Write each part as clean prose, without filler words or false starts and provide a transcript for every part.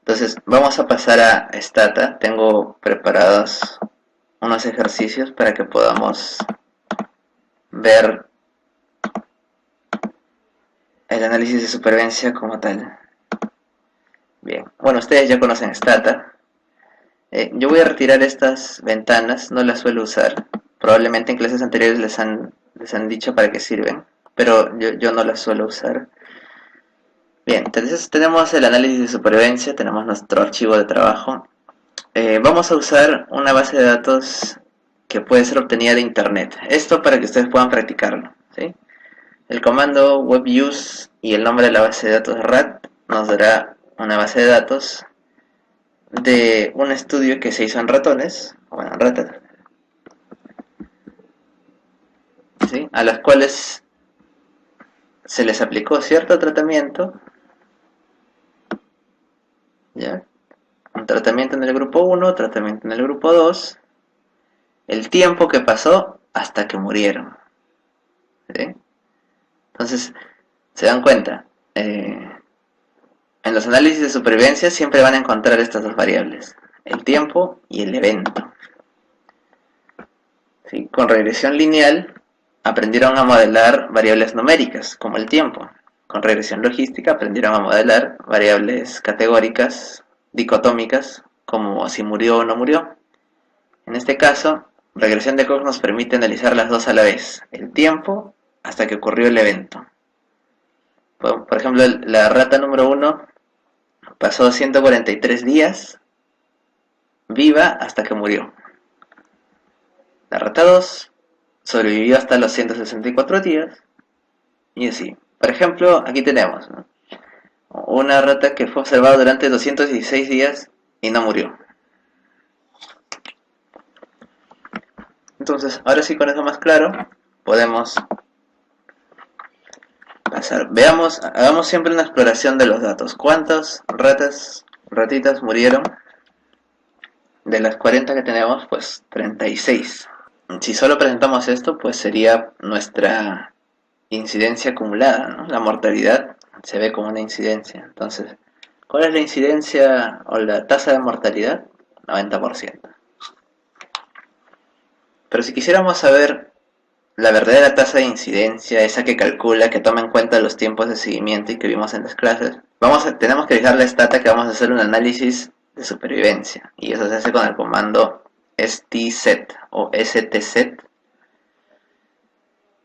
Entonces vamos a pasar a Stata. Tengo preparados unos ejercicios para que podamos ver el análisis de supervivencia como tal. Bien, bueno, ustedes ya conocen Stata. Yo voy a retirar estas ventanas, no las suelo usar. Probablemente en clases anteriores les han dicho para qué sirven, pero yo no las suelo usar. Bien, entonces tenemos el análisis de supervivencia, tenemos nuestro archivo de trabajo. Vamos a usar una base de datos que puede ser obtenida de internet. Esto para que ustedes puedan practicarlo, ¿sí? El comando webuse y el nombre de la base de datos rat nos dará una base de datos de un estudio que se hizo en ratones, bueno, en ratas, ¿sí? A las cuales se les aplicó cierto tratamiento, ¿ya? Un tratamiento en el grupo 1, tratamiento en el grupo 2, el tiempo que pasó hasta que murieron, ¿sí? Entonces, se dan cuenta, en los análisis de supervivencia siempre van a encontrar estas dos variables, el tiempo y el evento. ¿Sí? Con regresión lineal aprendieron a modelar variables numéricas, como el tiempo. Con regresión logística aprendieron a modelar variables categóricas, dicotómicas, como si murió o no murió. En este caso, regresión de Cox nos permite analizar las dos a la vez, el tiempo hasta que ocurrió el evento. Por ejemplo, la rata número 1 pasó 143 días viva hasta que murió. La rata 2 sobrevivió hasta los 164 días y así. Por ejemplo, aquí tenemos, ¿no?, una rata que fue observada durante 216 días y no murió. Entonces, ahora sí, con eso más claro, podemos pasar. Veamos, hagamos siempre una exploración de los datos. ¿Cuántas ratitas murieron? De las 40 que tenemos, pues 36. Si solo presentamos esto, pues sería nuestra incidencia acumulada, ¿no? La mortalidad se ve como una incidencia. Entonces, ¿cuál es la incidencia o la tasa de mortalidad? 90%. Pero si quisiéramos saber la verdadera tasa de incidencia, esa que calcula, que toma en cuenta los tiempos de seguimiento y que vimos en las clases, tenemos que dejar la stata que vamos a hacer un análisis de supervivencia. Y eso se hace con el comando stset o stset.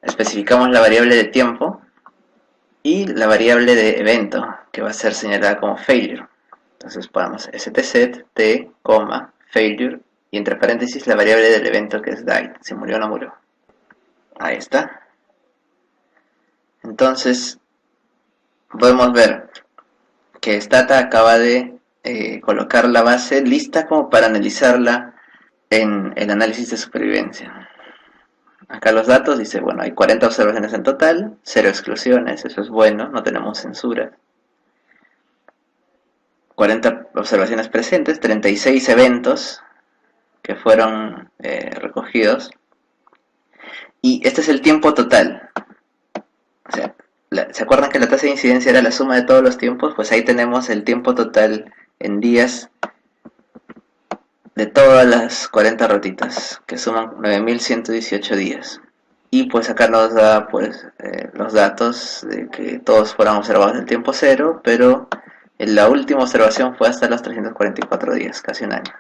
Especificamos la variable de tiempo y la variable de evento, que va a ser señalada como failure. Entonces ponemos stset t, failure, y entre paréntesis la variable del evento, que es died, si murió o no murió. Ahí está. Entonces podemos ver que Stata acaba de colocar la base lista como para analizarla en el análisis de supervivencia. Acá los datos dice, bueno, hay 40 observaciones en total, 0 exclusiones, eso es bueno, no tenemos censura. 40 observaciones presentes, 36 eventos que fueron recogidos, y este es el tiempo total. O sea, ¿se acuerdan que la tasa de incidencia era la suma de todos los tiempos? Pues ahí tenemos el tiempo total en días de todas las 40 ratitas, que suman 9118 días. Y pues acá nos da pues los datos de que todos fueron observados en tiempo cero, pero la última observación fue hasta los 344 días, casi un año.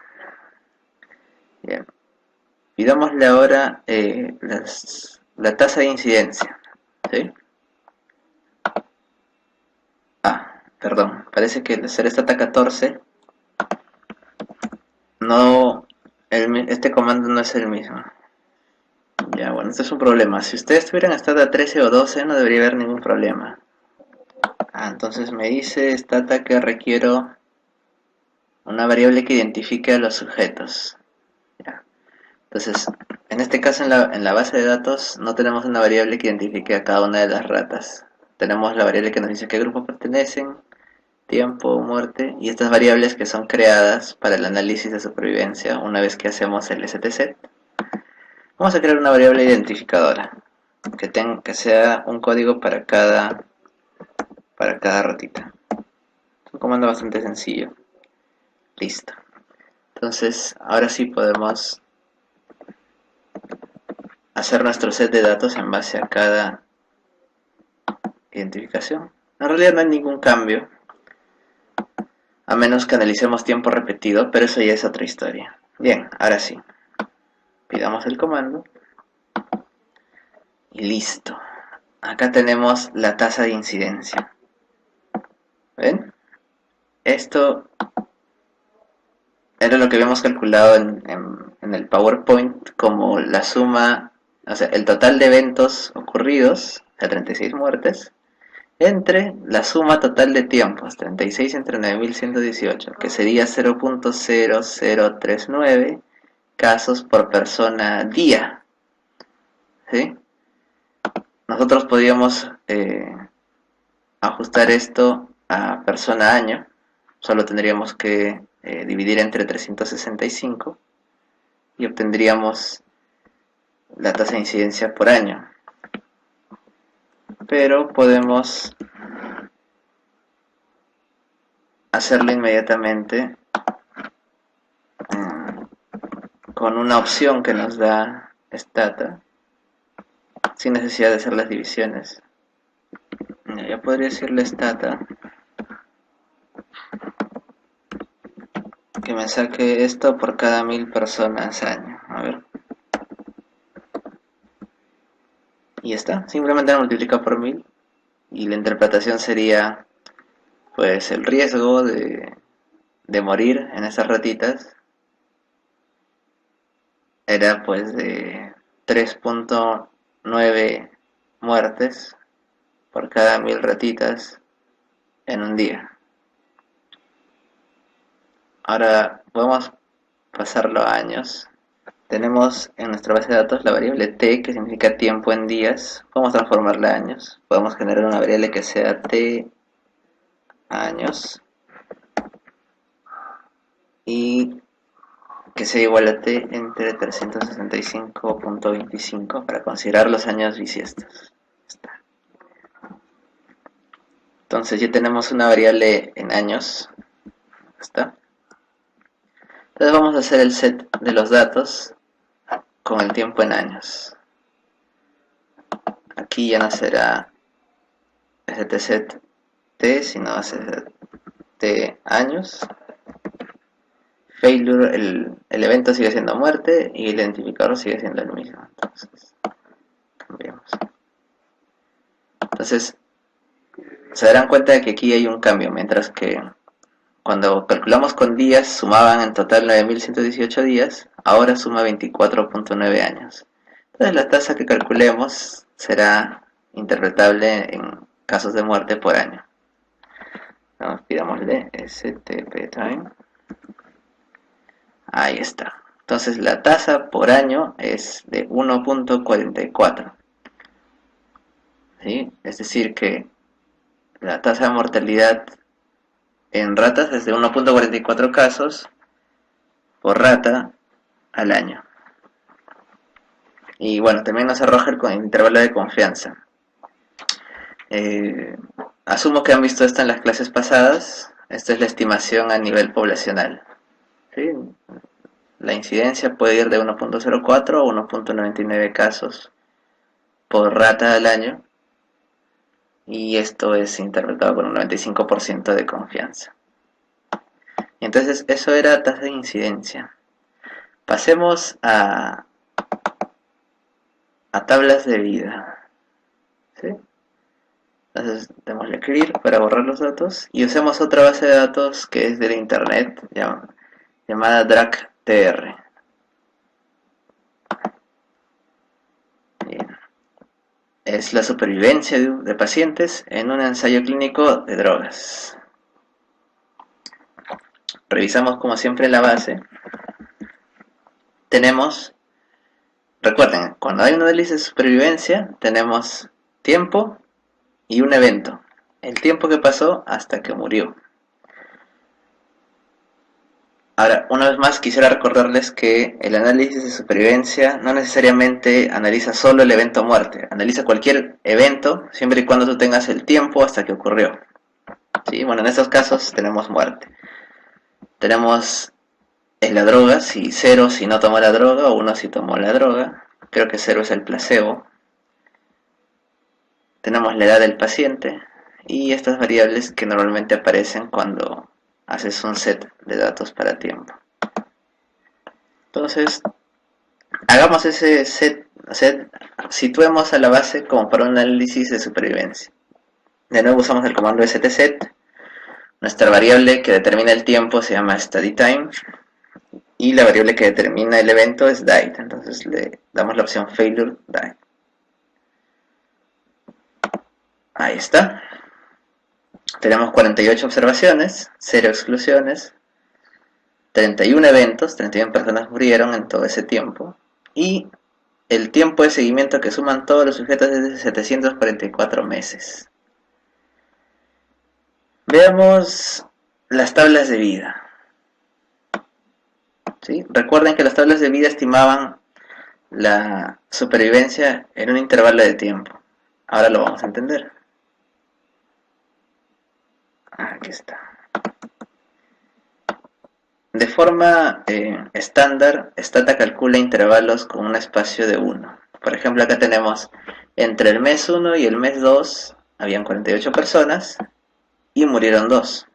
Bien. Pidámosle ahora la tasa de incidencia, ¿sí? Perdón, parece que el ser stata 14 no, este comando no es el mismo. Ya, bueno, esto es un problema. Si ustedes tuvieran stata 13 o 12 no debería haber ningún problema. Entonces me dice stata que requiero una variable que identifique a los sujetos. Ya. Entonces, en este caso en la base de datos no tenemos una variable que identifique a cada una de las ratas. Tenemos la variable que nos dice a qué grupo pertenecen, tiempo, muerte, y estas variables que son creadas para el análisis de supervivencia una vez que hacemos el stset. Vamos a crear una variable identificadora que sea un código para cada ratita. Es un comando bastante sencillo. Listo. Entonces, ahora sí podemos hacer nuestro set de datos en base a cada identificación. En realidad no hay ningún cambio, a menos que analicemos tiempo repetido, pero eso ya es otra historia. Bien, ahora sí. Pidamos el comando. Y listo. Acá tenemos la tasa de incidencia. ¿Ven? Esto era lo que habíamos calculado en el PowerPoint como la suma, o sea, el total de eventos ocurridos, o sea, 36 muertes, entre la suma total de tiempos, 36 entre 9118, que sería 0.0039 casos por persona día. ¿Sí? Nosotros podíamos ajustar esto a persona año, solo tendríamos que dividir entre 365 y obtendríamos la tasa de incidencia por año. Pero podemos hacerlo inmediatamente con una opción que nos da Stata, sin necesidad de hacer las divisiones. Ya podría decirle Stata que me saque esto por cada 1000 personas año. A ver. Y está, simplemente lo multiplica por 1000 y la interpretación sería pues el riesgo de morir en esas ratitas era pues de 3.9 muertes por cada 1000 ratitas en un día. Ahora podemos pasarlo a años. Tenemos en nuestra base de datos la variable t, que significa tiempo en días. Podemos transformarla a años. Podemos generar una variable que sea t años y que sea igual a t entre 365.25 para considerar los años bisiestos. Entonces ya tenemos una variable en años. ¿Está? Entonces vamos a hacer el set de los datos con el tiempo en años. Aquí ya no será stset t, sino va a ser t años. Failure, el evento sigue siendo muerte y el identificador sigue siendo el mismo. Entonces, cambiamos. Entonces, se darán cuenta de que aquí hay un cambio, mientras que cuando calculamos con días sumaban en total 9118 días, ahora suma 24.9 años. Entonces la tasa que calculemos será interpretable en casos de muerte por año. Vamos, pidámosle stp_time. Ahí está. Entonces la tasa por año es de 1.44. ¿Sí? Es decir que la tasa de mortalidad en ratas es de 1.44 casos por rata al año. Y bueno, también nos arroja el intervalo de confianza. Asumo que han visto esto en las clases pasadas. Esta es la estimación a nivel poblacional. ¿Sí? La incidencia puede ir de 1.04 a 1.99 casos por rata al año. Y esto es interpretado con un 95% de confianza. Y entonces eso era tasa de incidencia. Pasemos a tablas de vida. ¿Sí? Entonces démosle clear para borrar los datos y usemos otra base de datos que es de la internet llamada DRAC-TR. Bien. Es la supervivencia de pacientes en un ensayo clínico de drogas. Revisamos como siempre la base. Tenemos, recuerden, cuando hay un análisis de supervivencia tenemos tiempo y un evento, el tiempo que pasó hasta que murió. Ahora, una vez más quisiera recordarles que el análisis de supervivencia no necesariamente analiza solo el evento muerte, analiza cualquier evento siempre y cuando tú tengas el tiempo hasta que ocurrió. ¿Sí? Bueno, en estos casos tenemos muerte. Tenemos la droga, si 0 si no tomó la droga o 1 si tomó la droga. Creo que 0 es el placebo. Tenemos la edad del paciente y estas variables que normalmente aparecen cuando haces un set de datos para tiempo. Entonces, hagamos ese set, situemos a la base como para un análisis de supervivencia. De nuevo usamos el comando stset. Nuestra variable que determina el tiempo se llama studyTime y la variable que determina el evento es died. Entonces le damos la opción failure died. Ahí está. Tenemos 48 observaciones, 0 exclusiones, 31 eventos, 31 personas murieron en todo ese tiempo. Y el tiempo de seguimiento que suman todos los sujetos es de 744 meses. Veamos las tablas de vida. ¿Sí? Recuerden que las tablas de vida estimaban la supervivencia en un intervalo de tiempo. Ahora lo vamos a entender. Aquí está. De forma estándar, Stata calcula intervalos con un espacio de 1. Por ejemplo, acá tenemos entre el mes 1 y el mes 2 habían 48 personas y murieron 2.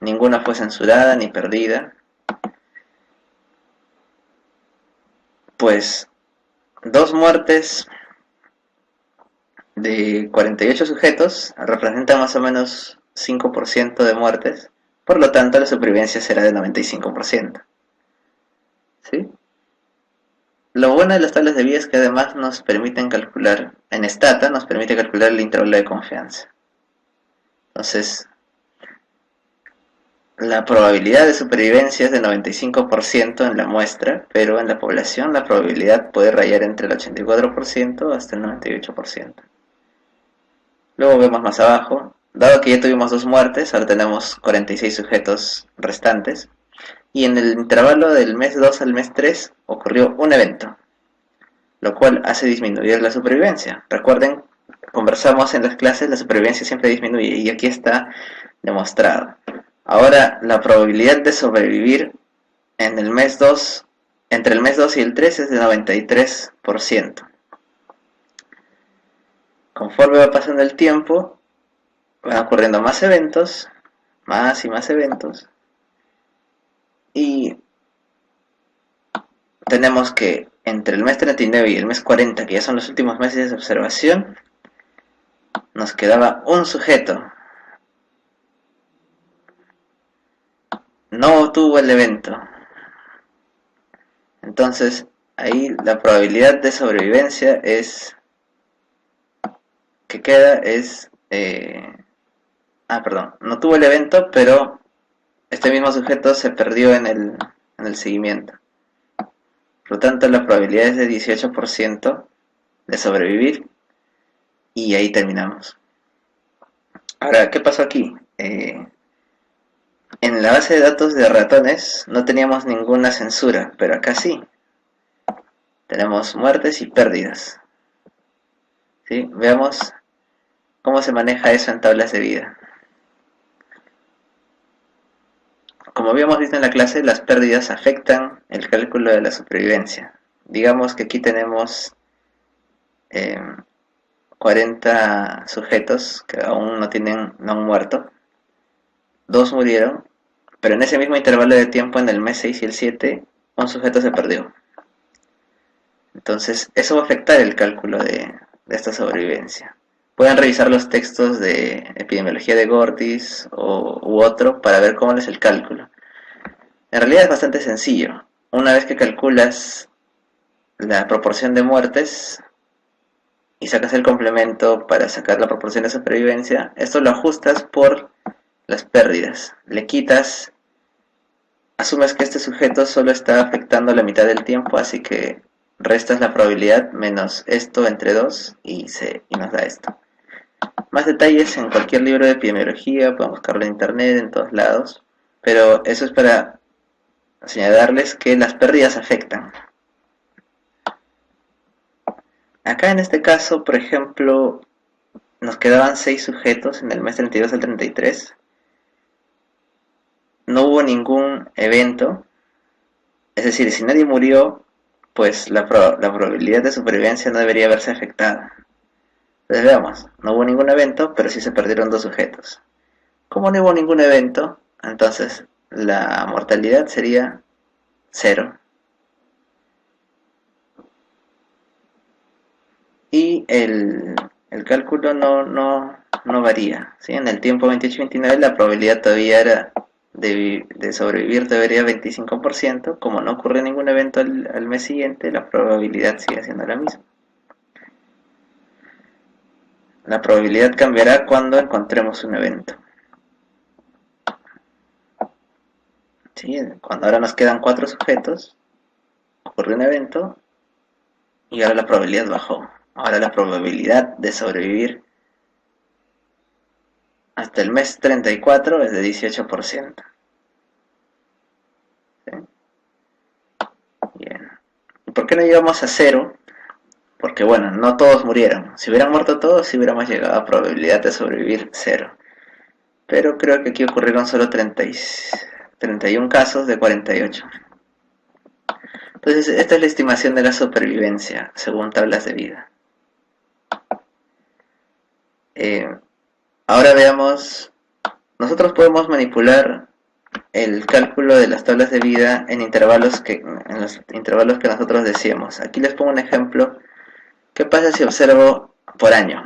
Ninguna fue censurada ni perdida. Pues 2 muertes de 48 sujetos representan más o menos 5% de muertes. Por lo tanto, la supervivencia será de 95%. ¿Sí? Lo bueno de las tablas de vida es que además nos permiten calcular, en Stata nos permite calcular el intervalo de confianza. Entonces, la probabilidad de supervivencia es de 95% en la muestra, pero en la población la probabilidad puede rayar entre el 84% hasta el 98%. Luego vemos más abajo, dado que ya tuvimos 2 muertes, ahora tenemos 46 sujetos restantes. Y en el intervalo del mes 2 al mes 3 ocurrió un evento, lo cual hace disminuir la supervivencia. Recuerden, conversamos en las clases, la supervivencia siempre disminuye y aquí está demostrado. Ahora, la probabilidad de sobrevivir en el mes 2, entre el mes 2 y el 3 es de 93%. Conforme va pasando el tiempo, van ocurriendo más eventos, más y más eventos, y tenemos que entre el mes 39 y el mes 40, que ya son los últimos meses de observación, nos quedaba un sujeto. No tuvo el evento. Entonces, ahí la probabilidad de sobrevivencia es que queda es no tuvo el evento, pero este mismo sujeto se perdió en el seguimiento. Por lo tanto, la probabilidad es de 18% de sobrevivir y ahí terminamos. Ahora, ¿qué pasó aquí? En la base de datos de ratones no teníamos ninguna censura, pero acá sí. Tenemos muertes y pérdidas. ¿Sí? Veamos cómo se maneja eso en tablas de vida. Como habíamos visto en la clase, las pérdidas afectan el cálculo de la supervivencia. Digamos que aquí tenemos 40 sujetos que aún no han muerto. 2 murieron, pero en ese mismo intervalo de tiempo, en el mes 6 y el 7, un sujeto se perdió. Entonces, eso va a afectar el cálculo de esta sobrevivencia. Pueden revisar los textos de epidemiología de Gortys u otro para ver cómo es el cálculo. En realidad es bastante sencillo. Una vez que calculas la proporción de muertes y sacas el complemento para sacar la proporción de supervivencia, esto lo ajustas por las pérdidas. Le quitas, asumes que este sujeto solo está afectando la mitad del tiempo, así que restas la probabilidad menos esto entre 2 y nos da esto. Más detalles en cualquier libro de epidemiología, pueden buscarlo en internet, en todos lados, pero eso es para señalarles que las pérdidas afectan. Acá en este caso, por ejemplo, nos quedaban 6 sujetos en el mes 32 al 33. no hubo ningún evento, es decir, si nadie murió, pues la probabilidad de supervivencia no debería verse afectada. Entonces veamos, no hubo ningún evento, pero sí se perdieron dos sujetos. Como no hubo ningún evento, entonces la mortalidad sería cero. Y el cálculo no varía, ¿sí? En el tiempo 28-29 la probabilidad todavía era de sobrevivir debería 25%, como no ocurre ningún evento al mes siguiente, la probabilidad sigue siendo la misma. La probabilidad cambiará cuando encontremos un evento. ¿Sí? Cuando ahora nos quedan 4 sujetos, ocurre un evento y ahora la probabilidad bajó. Ahora la probabilidad de sobrevivir hasta el mes 34 es de 18%. ¿Sí? Bien. ¿Y por qué no llegamos a cero? Porque bueno, no todos murieron. Si hubieran muerto todos, sí hubiéramos llegado a probabilidad de sobrevivir cero. Pero creo que aquí ocurrieron solo 31 casos de 48. Entonces, esta es la estimación de la supervivencia según tablas de vida. Ahora veamos, nosotros podemos manipular el cálculo de las tablas de vida en los intervalos que nosotros deseemos. Aquí les pongo un ejemplo. ¿Qué pasa si observo por año?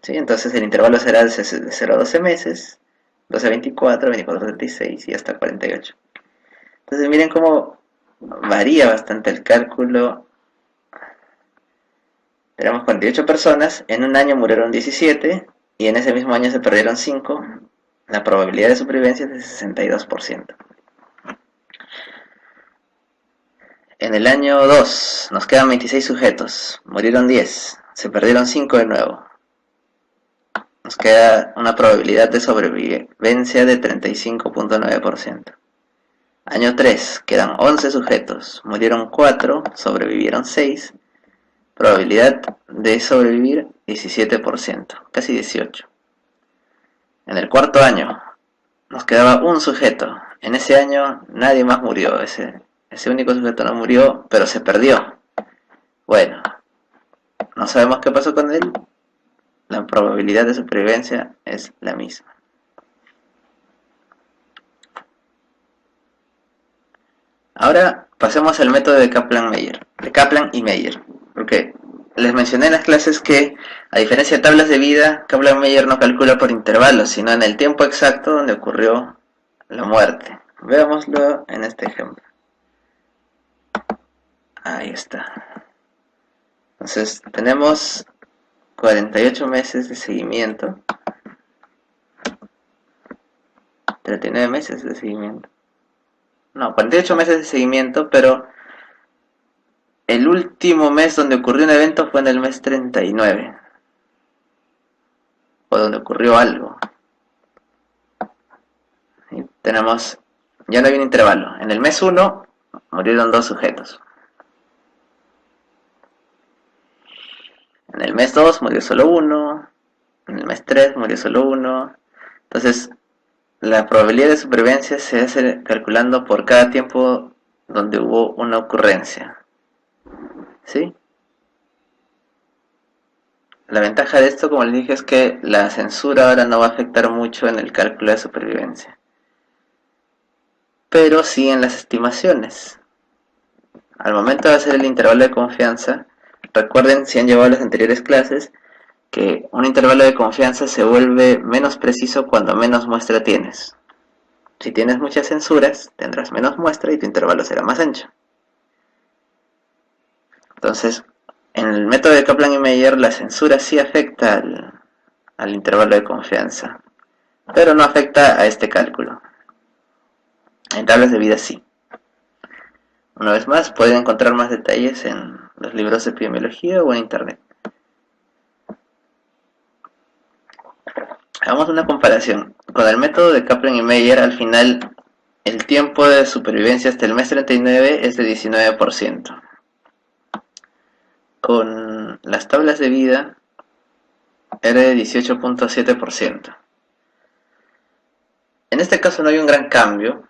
¿Sí? Entonces el intervalo será de 0 a 12 meses, 12 a 24, 24 a 36 y hasta 48. Entonces miren cómo varía bastante el cálculo. Tenemos 48 personas, en un año murieron 17 y en ese mismo año se perdieron 5. La probabilidad de supervivencia es de 62%. En el año 2 nos quedan 26 sujetos, murieron 10, se perdieron 5 de nuevo. Nos queda una probabilidad de sobrevivencia de 35.9%. Año 3, quedan 11 sujetos, murieron 4, sobrevivieron 6, probabilidad de sobrevivir 17%, casi 18%. En el cuarto año nos quedaba un sujeto, en ese año nadie más murió, ese único sujeto no murió, pero se perdió. Bueno, no sabemos qué pasó con él, la probabilidad de supervivencia es la misma. Ahora pasemos al método de Kaplan y Meier, porque les mencioné en las clases que, a diferencia de tablas de vida, Kaplan-Meier no calcula por intervalos, sino en el tiempo exacto donde ocurrió la muerte. Veámoslo en este ejemplo. Ahí está. Entonces, tenemos 48 meses de seguimiento, 39 meses de seguimiento. No, 48 meses de seguimiento, pero el último mes donde ocurrió un evento fue en el mes 39. O donde ocurrió algo. Y tenemos, ya no hay un intervalo. En el mes 1 murieron 2 sujetos. En el mes 2 murió solo 1. En el mes 3 murió solo 1. Entonces, la probabilidad de supervivencia se hace calculando por cada tiempo donde hubo una ocurrencia. ¿Sí? La ventaja de esto, como les dije, es que la censura ahora no va a afectar mucho en el cálculo de supervivencia. Pero sí en las estimaciones. Al momento de hacer el intervalo de confianza, recuerden, si han llevado las anteriores clases, que un intervalo de confianza se vuelve menos preciso cuando menos muestra tienes. Si tienes muchas censuras, tendrás menos muestra y tu intervalo será más ancho. Entonces, en el método de Kaplan y Meier, la censura sí afecta al intervalo de confianza, pero no afecta a este cálculo. En tablas de vida sí. Una vez más, pueden encontrar más detalles en los libros de epidemiología o en internet. Hagamos una comparación. Con el método de Kaplan y Meier, al final, el tiempo de supervivencia hasta el mes 39 es de 19%. Con las tablas de vida, era de 18.7%. En este caso no hay un gran cambio,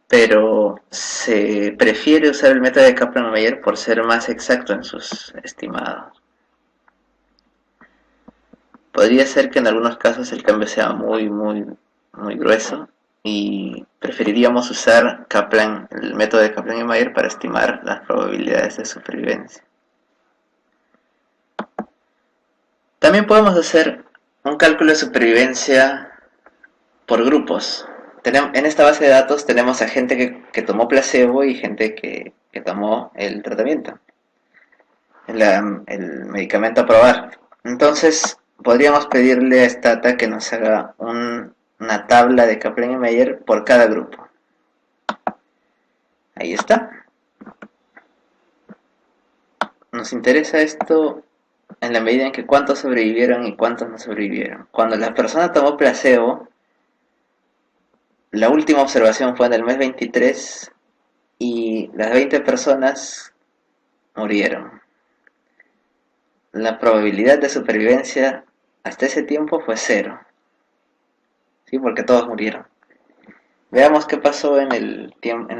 pero se prefiere usar el método de Kaplan-Meier por ser más exacto en sus estimados. Podría ser que en algunos casos el cambio sea muy grueso y preferiríamos usar el método de Kaplan y Meier para estimar las probabilidades de supervivencia. También podemos hacer un cálculo de supervivencia por grupos. En esta base de datos tenemos a gente que tomó placebo y gente que tomó el tratamiento, el medicamento a probar. Entonces, podríamos pedirle a Stata que nos haga una tabla de Kaplan y Meier por cada grupo. Ahí está. Nos interesa esto en la medida en que cuántos sobrevivieron y cuántos no sobrevivieron. Cuando la persona tomó placebo, la última observación fue en el mes 23 y las 20 personas murieron. La probabilidad de supervivencia hasta ese tiempo fue 0. ¿Sí? Porque todos murieron. Veamos qué pasó en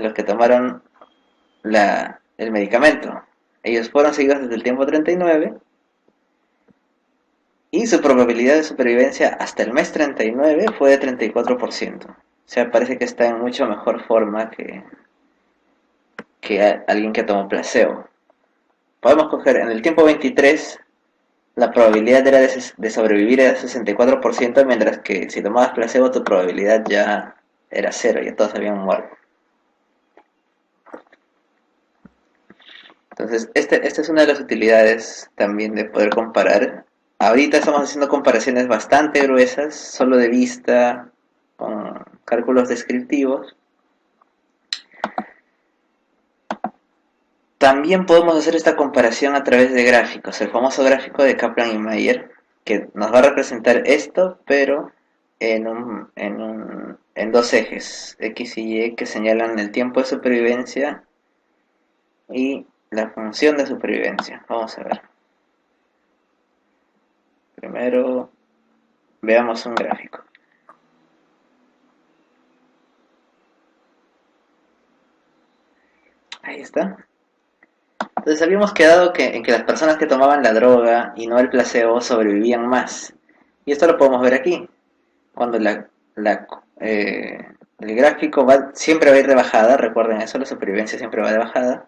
los que tomaron el medicamento. Ellos fueron seguidos desde el tiempo 39 y su probabilidad de supervivencia hasta el mes 39 fue de 34%. O sea, parece que está en mucho mejor forma que alguien que tomó placebo. Podemos coger en el tiempo 23, la probabilidad era de sobrevivir era 64%, mientras que si tomabas placebo tu probabilidad ya era 0, ya todos habían muerto. Entonces, esta es una de las utilidades también de poder comparar. Ahorita estamos haciendo comparaciones bastante gruesas, solo de vista, con cálculos descriptivos. También podemos hacer esta comparación a través de gráficos, el famoso gráfico de Kaplan y Meier, que nos va a representar esto, pero en dos ejes, X y Y, que señalan el tiempo de supervivencia y la función de supervivencia. Vamos a ver. Primero, veamos un gráfico. Ahí está. Entonces habíamos quedado en que las personas que tomaban la droga y no el placebo sobrevivían más. Y esto lo podemos ver aquí. Cuando el gráfico siempre va a ir de bajada, recuerden eso, la supervivencia siempre va de bajada.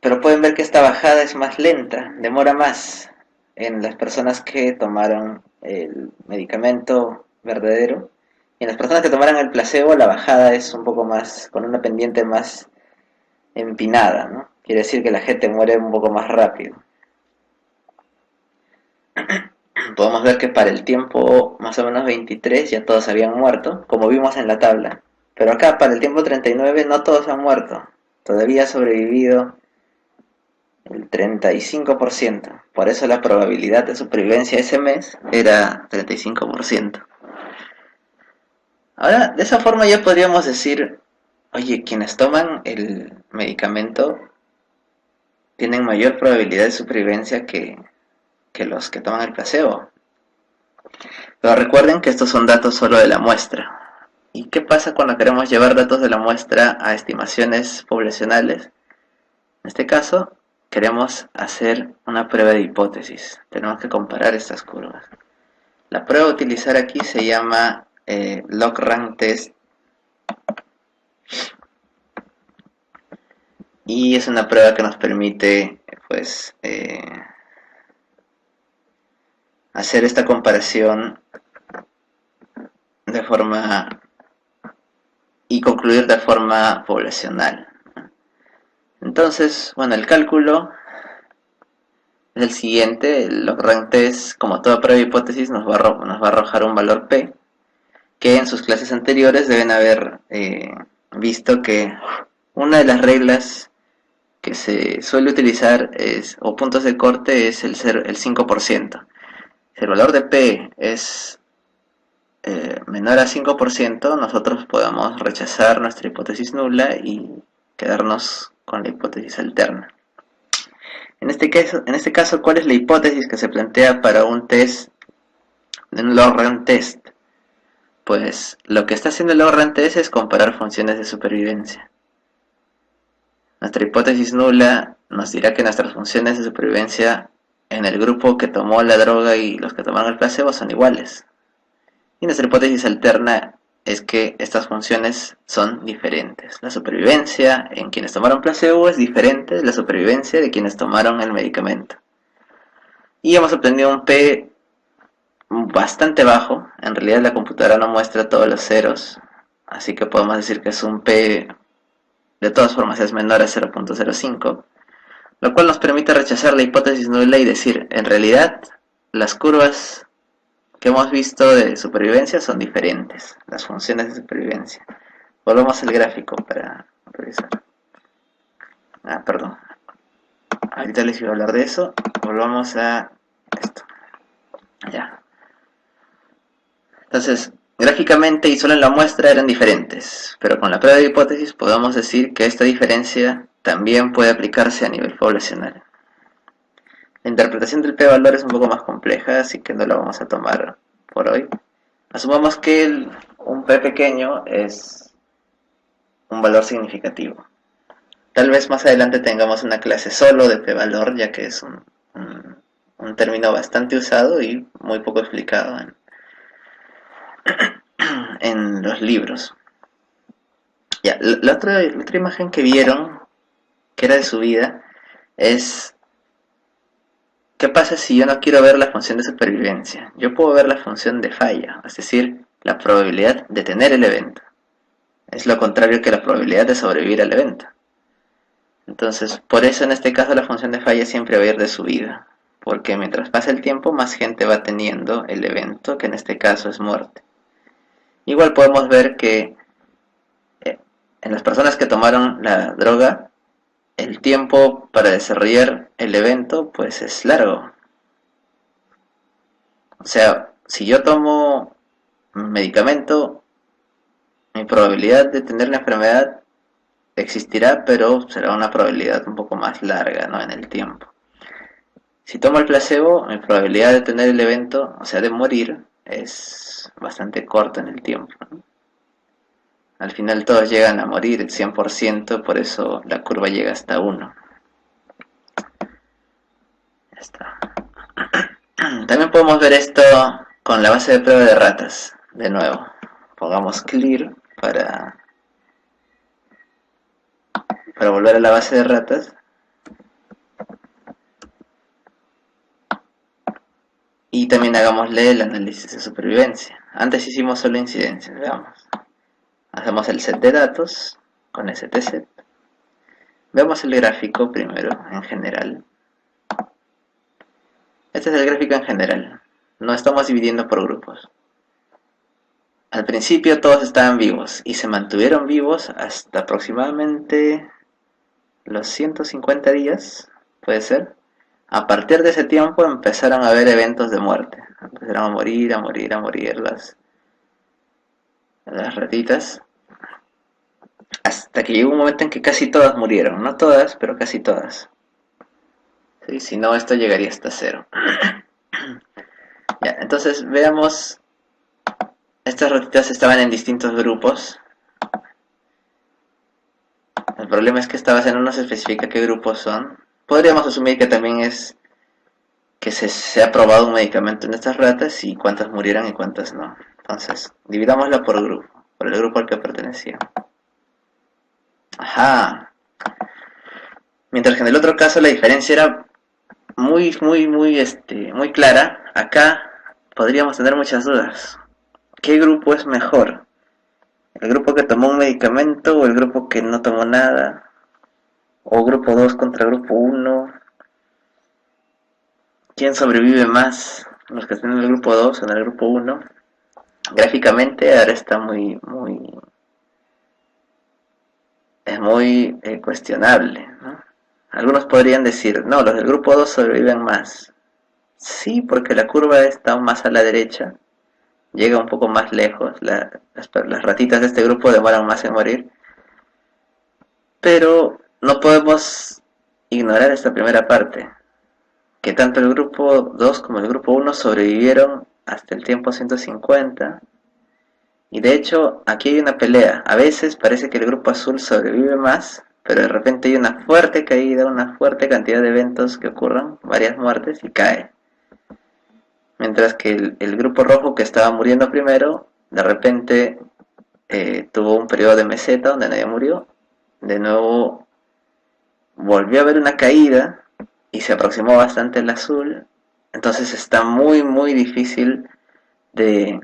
Pero pueden ver que esta bajada es más lenta, demora más en las personas que tomaron el medicamento verdadero. Y en las personas que tomaron el placebo, la bajada es un poco más, con una pendiente más empinada, ¿no? Quiere decir que la gente muere un poco más rápido. Podemos ver que para el tiempo más o menos 23 ya todos habían muerto, como vimos en la tabla. Pero acá para el tiempo 39 no todos han muerto. Todavía ha sobrevivido el 35%. Por eso la probabilidad de supervivencia ese mes era 35%. Ahora, de esa forma ya podríamos decir, oye, quienes toman el medicamento tienen mayor probabilidad de supervivencia que los que toman el placebo. Pero recuerden que estos son datos solo de la muestra. ¿Y qué pasa cuando queremos llevar datos de la muestra a estimaciones poblacionales? En este caso, queremos hacer una prueba de hipótesis. Tenemos que comparar estas curvas. La prueba a utilizar aquí se llama log-rank test. Y es una prueba que nos permite, pues, hacer esta comparación de forma y concluir de forma poblacional. Entonces, bueno, el cálculo es el siguiente. El log-rank test, como toda prueba de hipótesis, nos va a arrojar un valor P, que en sus clases anteriores deben haber visto que una de las reglas que se suele utilizar o puntos de corte es el 5%. Si el valor de P es menor a 5%, nosotros podemos rechazar nuestra hipótesis nula y quedarnos con la hipótesis alterna. En este caso, ¿cuál es la hipótesis que se plantea para un test, un log-rank test? Pues lo que está haciendo el ahorrante es comparar funciones de supervivencia. Nuestra hipótesis nula nos dirá que nuestras funciones de supervivencia en el grupo que tomó la droga y los que tomaron el placebo son iguales. Y nuestra hipótesis alterna es que estas funciones son diferentes. La supervivencia en quienes tomaron placebo es diferente de la supervivencia de quienes tomaron el medicamento. Y hemos obtenido un P bastante bajo. En realidad la computadora no muestra todos los ceros, así que podemos decir que es un P, de todas formas es menor a 0.05, lo cual nos permite rechazar la hipótesis nula y decir, en realidad las curvas que hemos visto de supervivencia son diferentes, las funciones de supervivencia. Volvamos al gráfico para revisar. Perdón. Ahorita les iba a hablar de eso. Volvamos a esto. Ya. Entonces, gráficamente y solo en la muestra eran diferentes, pero con la prueba de hipótesis podemos decir que esta diferencia también puede aplicarse a nivel poblacional. La interpretación del p-valor es un poco más compleja, así que no la vamos a tomar por hoy. Asumamos que un p pequeño es un valor significativo. Tal vez más adelante tengamos una clase solo de p-valor, ya que es un término bastante usado y muy poco explicado en los libros. Ya, la otra imagen que vieron, que era de subida, es ¿qué pasa si yo no quiero ver la función de supervivencia? Yo puedo ver la función de falla, es decir, la probabilidad de tener el evento. Es lo contrario que la probabilidad de sobrevivir al evento. Entonces, por eso en este caso la función de falla siempre va a ir de subida, porque mientras pasa el tiempo más gente va teniendo el evento, que en este caso es muerte. Igual podemos ver que en las personas que tomaron la droga, el tiempo para desarrollar el evento pues es largo. O sea, si yo tomo un medicamento, mi probabilidad de tener la enfermedad existirá, pero será una probabilidad un poco más larga, ¿no?, en el tiempo. Si tomo el placebo, mi probabilidad de tener el evento, o sea, de morir, es bastante corta en el tiempo, ¿no? Al final todos llegan a morir el 100%, por eso la curva llega hasta 1. Ya está. También podemos ver esto con la base de prueba de ratas. De nuevo, pongamos clear para volver a la base de ratas. Y también hagámosle el análisis de supervivencia. Antes hicimos solo incidencias, veamos. Hacemos el set de datos con stset. Veamos el gráfico primero, en general. Este es el gráfico en general. No estamos dividiendo por grupos. Al principio todos estaban vivos y se mantuvieron vivos hasta aproximadamente los 150 días, puede ser. A partir de ese tiempo empezaron a haber eventos de muerte. Empezaron a morir las ratitas. Hasta que llegó un momento en que casi todas murieron. No todas, pero casi todas. ¿Sí? Si no, esto llegaría hasta 0. Ya, entonces veamos. Estas ratitas estaban en distintos grupos. El problema es que esta base no nos especifica qué grupos son. Podríamos asumir que también es que se ha probado un medicamento en estas ratas y cuántas murieron y cuántas no. Entonces, dividámosla por grupo, por el grupo al que pertenecía. Ajá. Mientras que en el otro caso la diferencia era muy clara, acá podríamos tener muchas dudas. ¿Qué grupo es mejor? ¿El grupo que tomó un medicamento o el grupo que no tomó nada? ¿O grupo 2 contra grupo 1? ¿Quién sobrevive más? ¿Los que están en el grupo 2 o en el grupo 1? Gráficamente ahora está muy cuestionable, ¿no? Algunos podrían decir, no, los del grupo 2 sobreviven más. Sí, porque la curva está más a la derecha, llega un poco más lejos, las ratitas de este grupo demoran más en morir, pero no podemos ignorar esta primera parte, que tanto el grupo 2 como el grupo 1 sobrevivieron hasta el tiempo 150, Y de hecho, aquí hay una pelea. A veces parece que el grupo azul sobrevive más, pero de repente hay una fuerte caída, una fuerte cantidad de eventos que ocurran, varias muertes y cae. Mientras que el grupo rojo que estaba muriendo primero, de repente tuvo un periodo de meseta donde nadie murió. De nuevo volvió a haber una caída y se aproximó bastante el azul. Entonces está muy muy difícil de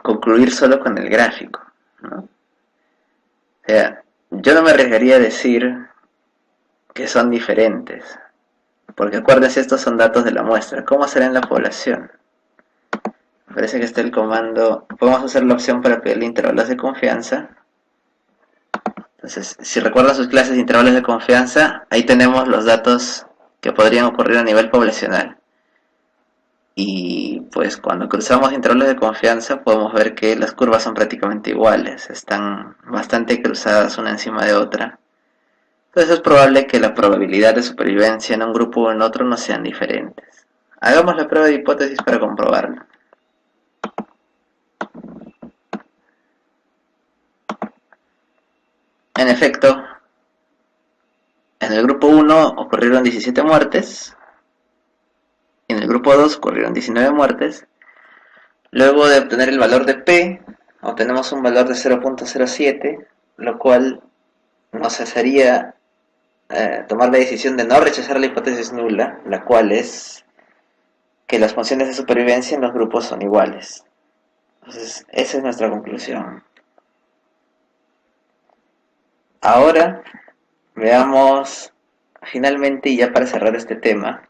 concluir solo con el gráfico, ¿no? O sea, yo no me arriesgaría a decir que son diferentes, porque acuérdense, estos son datos de la muestra. ¿Cómo será en la población? Parece que está el comando. Podemos usar la opción para pedir intervalos de confianza. Entonces, si recuerdan sus clases de intervalos de confianza, ahí tenemos los datos que podrían ocurrir a nivel poblacional. Y pues cuando cruzamos intervalos de confianza podemos ver que las curvas son prácticamente iguales, están bastante cruzadas una encima de otra. Entonces es probable que la probabilidad de supervivencia en un grupo o en otro no sean diferentes. Hagamos la prueba de hipótesis para comprobarlo. En efecto, en el grupo 1 ocurrieron 17 muertes, y en el grupo 2 ocurrieron 19 muertes. Luego de obtener el valor de P, obtenemos un valor de 0.07, lo cual nos hacería tomar la decisión de no rechazar la hipótesis nula, la cual es que las funciones de supervivencia en los grupos son iguales. Entonces, esa es nuestra conclusión. Ahora, veamos finalmente, y ya para cerrar este tema,